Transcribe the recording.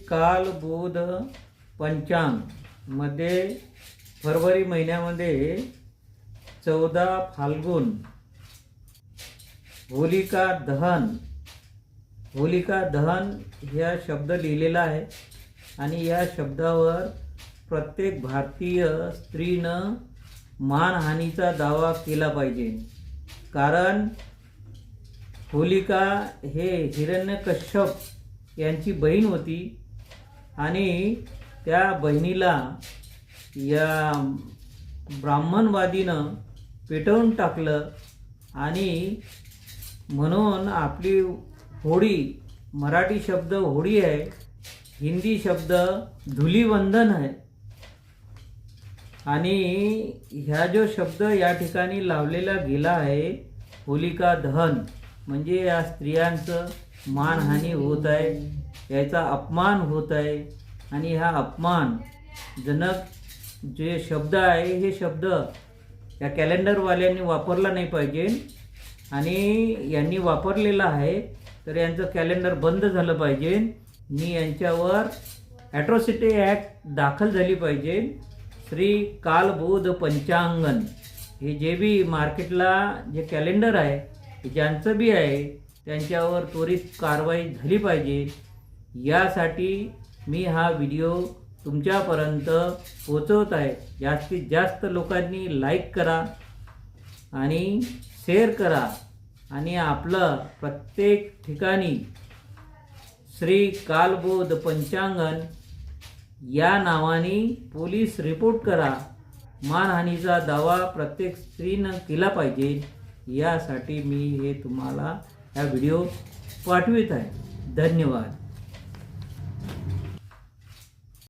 कालबोध पंचांग मध्ये फरवरी महिन्यामध्ये 14 फाल्गुन होलिका दहन या शब्द लिहिलेला आहे आणि या शब्दावर प्रत्येक भारतीय स्त्रीनं मानहानीचा दावा केला पाहिजे। कारण होलिका हे हिरण्यकश्यप यांची बहीण होती आणि त्या बहिणीला या ब्राह्मणवादीनं पेटवून टाकलं आणि म्हणून आपली होळी, मराठी शब्द होळी आहे, हिंदी शब्द धुलीवंदन आहे आणि ह्या जो शब्द या ठिकाणी लावलेला गेला आहे होलिका दहन म्हणजे या स्त्रियांचं मानहानी होत आहे, याचा अपमान होत आहे आणि हा अपमानजनक जे शब्द आहे हे शब्द या कॅलेंडरवाल्यांनी वापरला नाही पाहिजे आणि यांनी वापरलेला आहे तर यांचं कॅलेंडर बंद झालं पाहिजे। मी यांच्यावर ॲट्रॉसिटी ॲक्ट दाखल झाली पाहिजे। श्री कालबोध पंचांगन हे जे बी मार्केटला जे कॅलेंडर आहे ज्यांचं बी आहे त्यांच्यावर त्वरित कारवाई झाली पाहिजे। यासाठी मी हा व्हिडिओ तुमच्यापर्यंत पोहोचवत आहे। जास्तीत जास्त लोकांनी लाईक करा आणि शेअर करा आणि आपलं प्रत्येक ठिकाणी श्री कालबोध पंचांगन या नावाने पोलीस रिपोर्ट करा। मानहानीचा दावा प्रत्येक स्त्रीनं केला पाहिजे। यासाठी मी हे तुम्हाला हा व्हिडिओ पाठवित आहे। धन्यवाद।